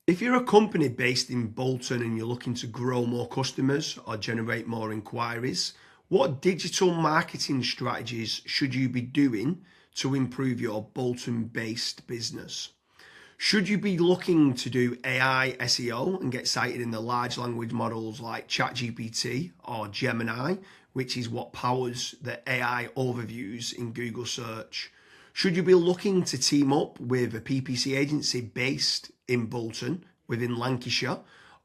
If you're a company based in Bolton and you're looking to grow more customers or generate more inquiries, what digital marketing strategies should you be doing to improve your Bolton based business? Should you be looking to do AI SEO and get cited in the large language models like ChatGPT or Gemini, which is what powers the AI overviews in Google search? Should you be looking to team up with a PPC agency based in Bolton within Lancashire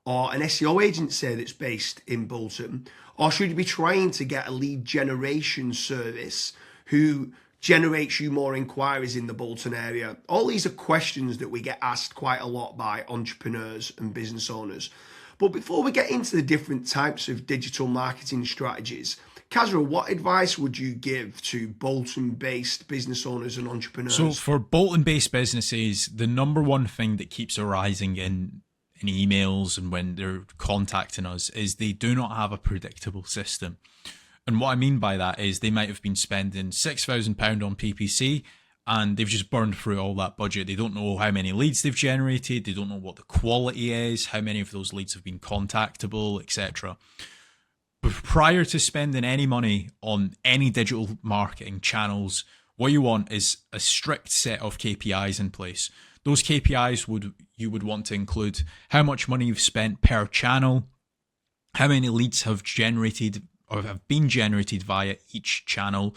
or an SEO agency that's based in Bolton? Or should you be trying to get a lead generation service who generates you more inquiries in the Bolton area? All these are questions that we get asked quite a lot by entrepreneurs and business owners. But before we get into the different types of digital marketing strategies, Kazra, what advice would you give to Bolton-based business owners and entrepreneurs? So for Bolton-based businesses, the number one thing that keeps arising in emails and when they're contacting us is they do not have a predictable system. And what I mean by that is they might have been spending £6,000 on PPC and they've just burned through all that budget. They don't know how many leads they've generated. They don't know what the quality is, how many of those leads have been contactable, etc. But prior to spending any money on any digital marketing channels, what you want is a strict set of KPIs in place. Those KPIs you would want to include how much money you've spent per channel, how many leads have generated or have been generated via each channel,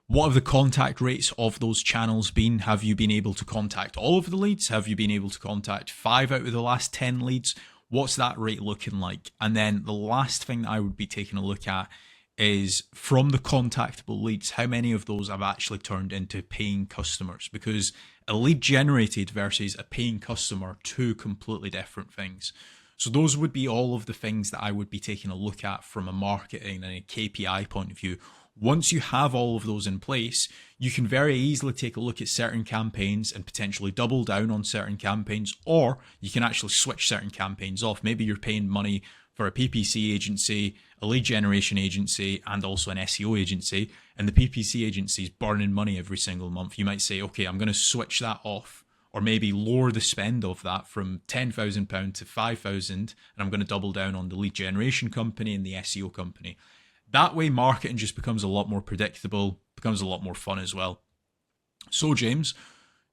what have the contact rates of those channels been? Have you been able to contact all of the leads? Have you been able to contact 5 out of the last 10 leads? What's that rate looking like? And then the last thing that I would be taking a look at is from the contactable leads, how many of those have actually turned into paying customers? Because a lead generated versus a paying customer are two completely different things. So those would be all of the things that I would be taking a look at from a marketing and a KPI point of view. Once you have all of those in place, you can very easily take a look at certain campaigns and potentially double down on certain campaigns, or you can actually switch certain campaigns off. Maybe you're paying money for a PPC agency, a lead generation agency, and also an SEO agency, and the PPC agency is burning money every single month. You might say, okay, I'm going to switch that off, or maybe lower the spend of that from £10,000 to £5,000, and I'm going to double down on the lead generation company and the SEO company. That way, marketing just becomes a lot more predictable, becomes a lot more fun as well. So, James,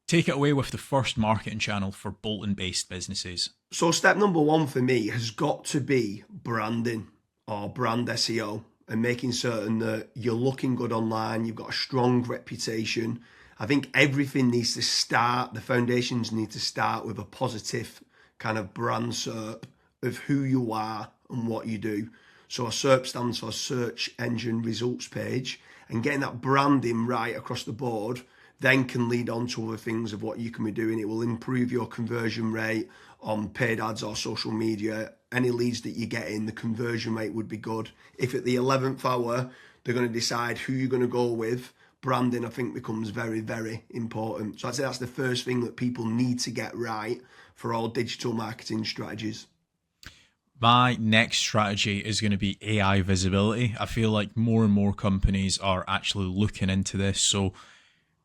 take it away with the first marketing channel for Bolton-based businesses. So step number one for me has got to be branding or brand SEO and making certain that you're looking good online, you've got a strong reputation. I think everything needs to start, the foundations need to start with a positive kind of brand SERP of who you are and what you do. So a SERP stands for Search Engine Results Page, and getting that branding right across the board then can lead on to other things of what you can be doing. It will improve your conversion rate on paid ads or social media. Any leads that you get in, the conversion rate would be good. If at the 11th hour, they're going to decide who you're going to go with, branding, I think, becomes very, very important. So I'd say that's the first thing that people need to get right for all digital marketing strategies. My next strategy is going to be AI visibility. I feel like more and more companies are actually looking into this. So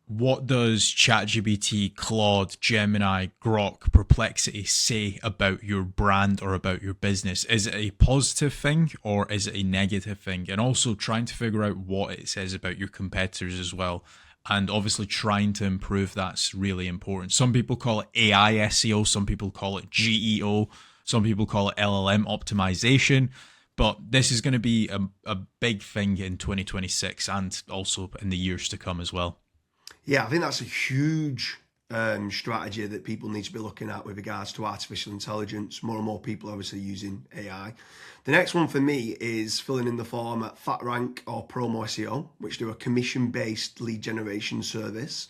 what does ChatGPT, Claude, Gemini, Grok, Perplexity say about your brand or about your business? Is it a positive thing or is it a negative thing? And also trying to figure out what it says about your competitors as well. And obviously trying to improve that's really important. Some people call it AI SEO, some people call it GEO, some people call it LLM optimization. But this is going to be a big thing in 2026 and also in the years to come as well. Yeah, I think that's a huge strategy that people need to be looking at with regards to artificial intelligence. More and more people are obviously using AI. The next one for me is filling in the form at FatRank or Promo SEO, which do a commission-based lead generation service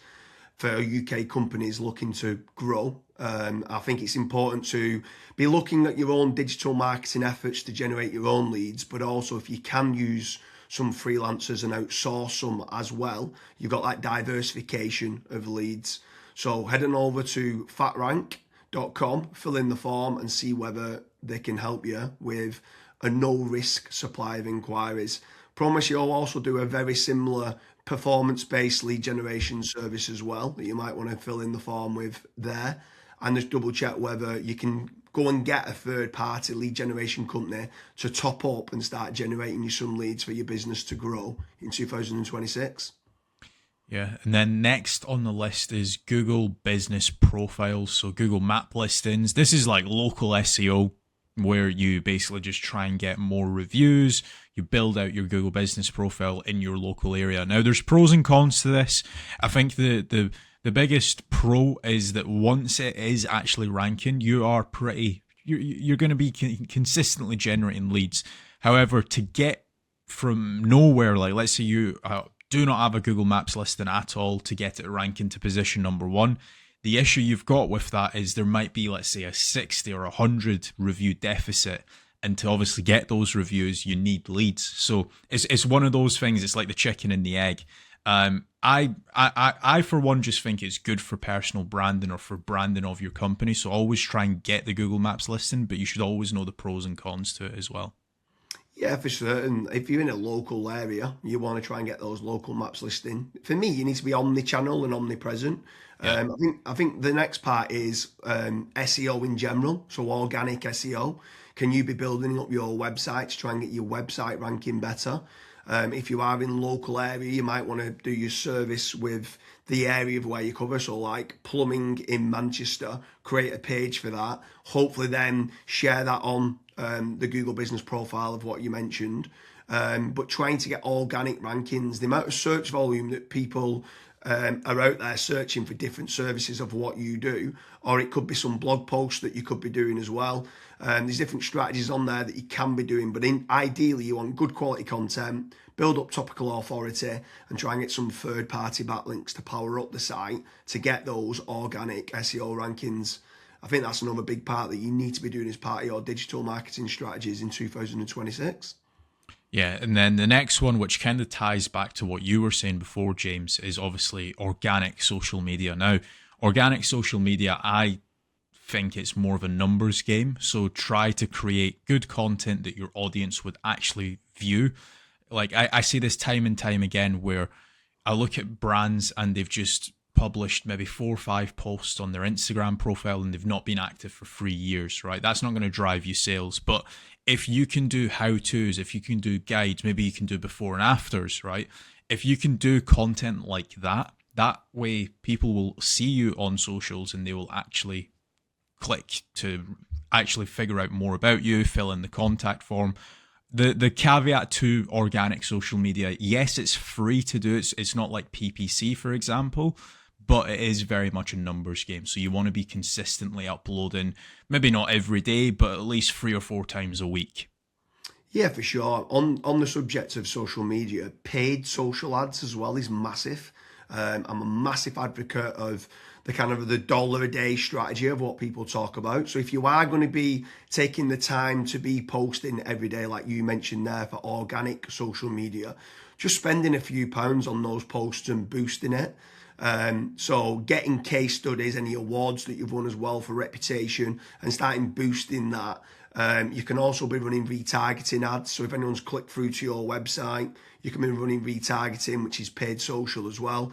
for UK companies looking to grow. I think it's important to be looking at your own digital marketing efforts to generate your own leads, but also if you can use some freelancers and outsource some as well, you've got that diversification of leads. So head on over to fatrank.com, fill in the form and see whether they can help you with a no-risk supply of inquiries. Promise you'll also do a very similar performance-based lead generation service as well that you might want to fill in the form with there, and just double check whether you can go and get a third party lead generation company to top up and start generating you some leads for your business to grow in 2026. Yeah, and then next on the list is Google Business Profiles, so Google Map listings. This is like local SEO where you basically just try and get more reviews. You build out your Google Business Profile in your local area. Now, there's pros and cons to this. I think the biggest pro is that once it is actually ranking, you're going to be consistently generating leads. However, to get from nowhere, like let's say you do not have a Google Maps listing at all, to get it ranking to position number 1, the issue you've got with that is there might be, let's say, a 60 or 100 review deficit. And to obviously get those reviews, you need leads. So it's one of those things. It's like the chicken and the egg. I for one just think it's good for personal branding or for branding of your company. So always try and get the Google Maps listing, but you should always know the pros and cons to it as well. Yeah, for certain. If you're in a local area, you want to try and get those local maps listing. For me, you need to be omni-channel and omnipresent. Yeah. I think the next part is SEO in general, so organic SEO. Can you be building up your website to try and get your website ranking better? If you are in local area, you might want to do your service with the area of where you cover. So like plumbing in Manchester, create a page for that. Hopefully then share that on the Google Business Profile of what you mentioned. But trying to get organic rankings, the amount of search volume that people are out there searching for different services of what you do, or it could be some blog posts that you could be doing as well. There's different strategies on there that you can be doing, but ideally you want good quality content, build up topical authority, and try and get some third-party backlinks to power up the site to get those organic SEO rankings. I think that's another big part that you need to be doing as part of your digital marketing strategies in 2026. Yeah, and then the next one, which kind of ties back to what you were saying before, James, is obviously organic social media. Now, organic social media, I think it's more of a numbers game. So try to create good content that your audience would actually view. Like I see this time and time again where I look at brands and they've just published maybe 4 or 5 posts on their Instagram profile and they've not been active for 3 years, right? That's not going to drive you sales. But if you can do how-tos, if you can do guides, maybe you can do before and afters, right? If you can do content like that, that way people will see you on socials and they will actually click to actually figure out more about you, fill in the contact form. The caveat to organic social media, yes, it's free to do. It's not like PPC, for example, but it is very much a numbers game. So you want to be consistently uploading, maybe not every day, but at least 3 or 4 times a week. Yeah, for sure. On the subject of social media, paid social ads as well is massive. I'm a massive advocate of the kind of the dollar a day strategy of what people talk about. So if you are going to be taking the time to be posting every day, like you mentioned there, for organic social media, just spending a few pounds on those posts and boosting it. So getting case studies, any awards that you've won as well for reputation, and starting boosting that. You can also be running retargeting ads. So if anyone's clicked through to your website, you can be running retargeting, which is paid social as well.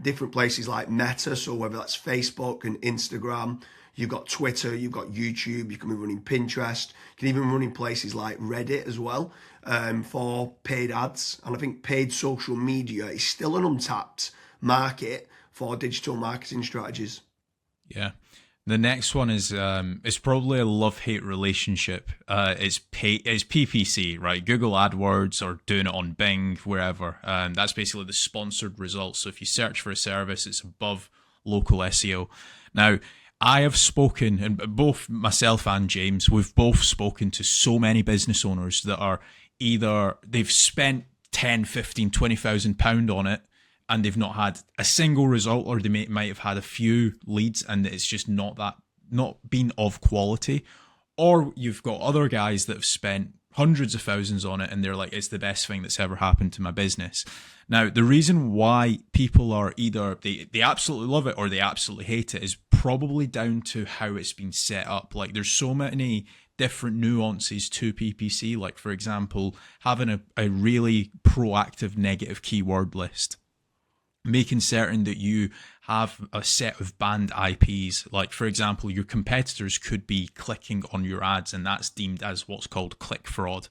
Different places like Meta, so whether that's Facebook and Instagram, you've got Twitter, you've got YouTube, you can be running Pinterest, you can even run in places like Reddit as well for paid ads. And I think paid social media is still an untapped market for digital marketing strategies. Yeah. The next one is it's probably a love-hate relationship. It's PPC, right? Google AdWords or doing it on Bing, wherever. That's basically the sponsored results. So if you search for a service, it's above local SEO. Now, I have spoken, and both myself and James, we've both spoken to so many business owners that are either they've spent 10, 15, 20,000 pound on it, and they've not had a single result, or they might have had a few leads and it's just not been of quality. Or you've got other guys that have spent hundreds of thousands on it and they're like, it's the best thing that's ever happened to my business. Now, the reason why people are either they absolutely love it or they absolutely hate it is probably down to how it's been set up. Like there's so many different nuances to PPC, like for example, having a really proactive negative keyword list, making certain that you have a set of banned IPs. Like, for example, your competitors could be clicking on your ads, and that's deemed as what's called click fraud.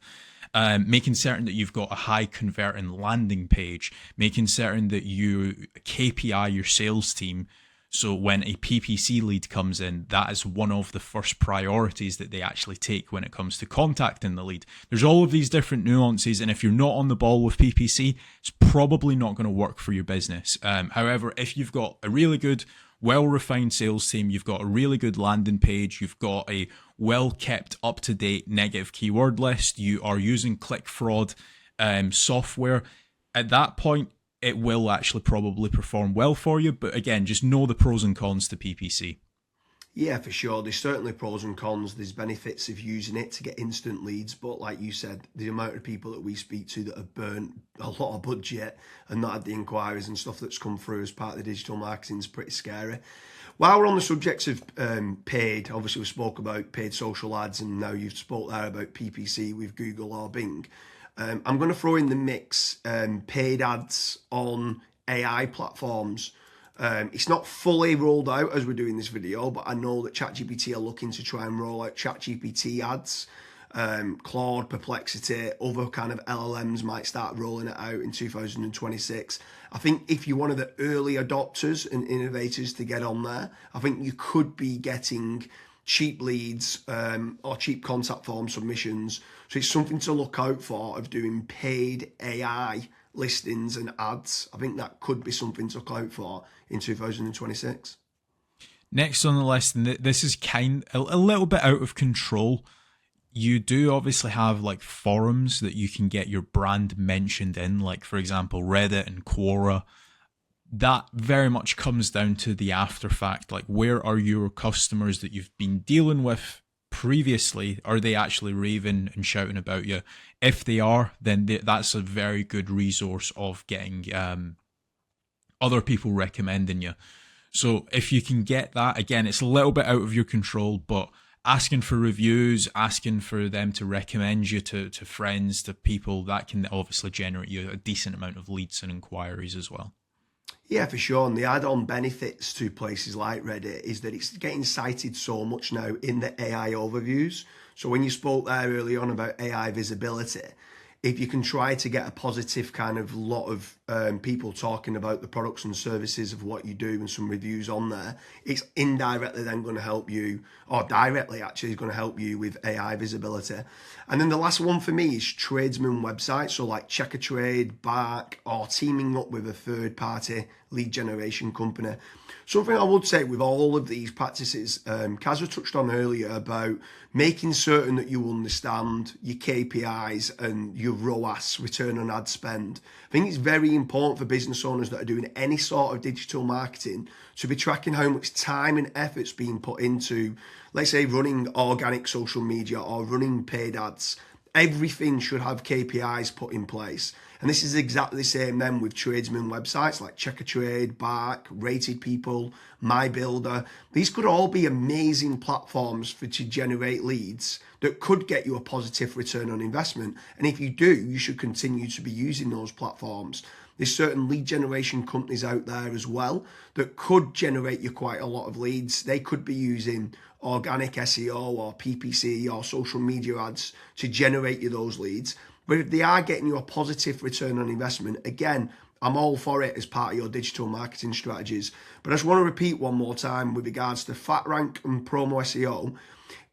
Making certain that you've got a high converting landing page, making certain that you KPI your sales team. So when a PPC lead comes in, that is one of the first priorities that they actually take when it comes to contacting the lead. There's all of these different nuances, and if you're not on the ball with PPC, it's probably not going to work for your business. However, if you've got a really good, well-refined sales team, you've got a really good landing page, you've got a well-kept, up-to-date negative keyword list, you are using click fraud software, at that point, it will actually probably perform well for you. But again, just know the pros and cons to PPC. Yeah, for sure. There's certainly pros and cons. There's benefits of using it to get instant leads. But like you said, the amount of people that we speak to that have burnt a lot of budget and not had the inquiries and stuff that's come through as part of the digital marketing is pretty scary. While we're on the subject of paid, obviously we spoke about paid social ads, and now you've spoke there about PPC with Google or Bing. I'm going to throw in the mix paid ads on AI platforms. It's not fully rolled out as we're doing this video, but I know that ChatGPT are looking to try and roll out ChatGPT ads. Claude, Perplexity, other kind of LLMs might start rolling it out in 2026. I think if you're one of the early adopters and innovators to get on there, I think you could be getting cheap leads or cheap contact form submissions. So it's something to look out for of doing paid AI listings and ads. I think that could be something to look out for in 2026. Next on the list, and this is a little bit out of control. You do obviously have like forums that you can get your brand mentioned in, like for example, Reddit and Quora. That very much comes down to the after fact. Like, where are your customers that you've been dealing with previously? Are they actually raving and shouting about you? If they are, then that's a very good resource of getting other people recommending you. So if you can get that, again, it's a little bit out of your control, but asking for reviews, asking for them to recommend you to friends, to people, that can obviously generate you a decent amount of leads and inquiries as well. Yeah, for sure. And the add-on benefits to places like Reddit is that it's getting cited so much now in the AI overviews. So when you spoke there early on about AI visibility, if you can try to get a positive kind of lot of people talking about the products and services of what you do and some reviews on there, it's indirectly then going to help you, or directly actually is going to help you with AI visibility. And then the last one for me is tradesman websites, so like Check a Trade, Bark, or teaming up with a third party lead generation company. Something I would say with all of these practices, Kazza touched on earlier about making certain that you understand your KPIs and your ROAS, return on ad spend. I think it's very important for business owners that are doing any sort of digital marketing to be tracking how much time and effort's being put into, let's say, running organic social media or running paid ads. Everything should have KPIs put in place. And this is exactly the same then with tradesman websites like Check a Trade, Bark, Rated People, My Builder. These could all be amazing platforms to generate leads that could get you a positive return on investment. And if you do, you should continue to be using those platforms. There's certain lead generation companies out there as well that could generate you quite a lot of leads. They could be using organic SEO or PPC or social media ads to generate you those leads. But if they are getting you a positive return on investment, again, I'm all for it as part of your digital marketing strategies. But I just want to repeat one more time with regards to FatRank and Promo SEO.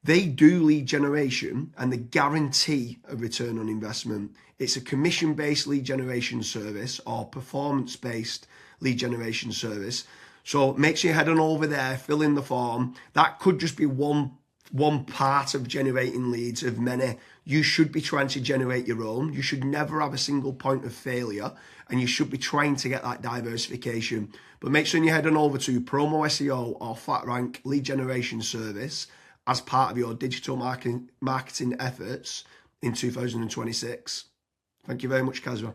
They do lead generation and they guarantee a return on investment. It's a commission-based lead generation service or performance-based lead generation service. So make sure you head on over there, fill in the form. That could just be one part of generating leads of many. You should be trying to generate your own. You should never have a single point of failure, and you should be trying to get that diversification. But make sure you head on over to Promo SEO or FatRank lead generation service as part of your digital marketing efforts in 2026. Thank you very much, Kazra.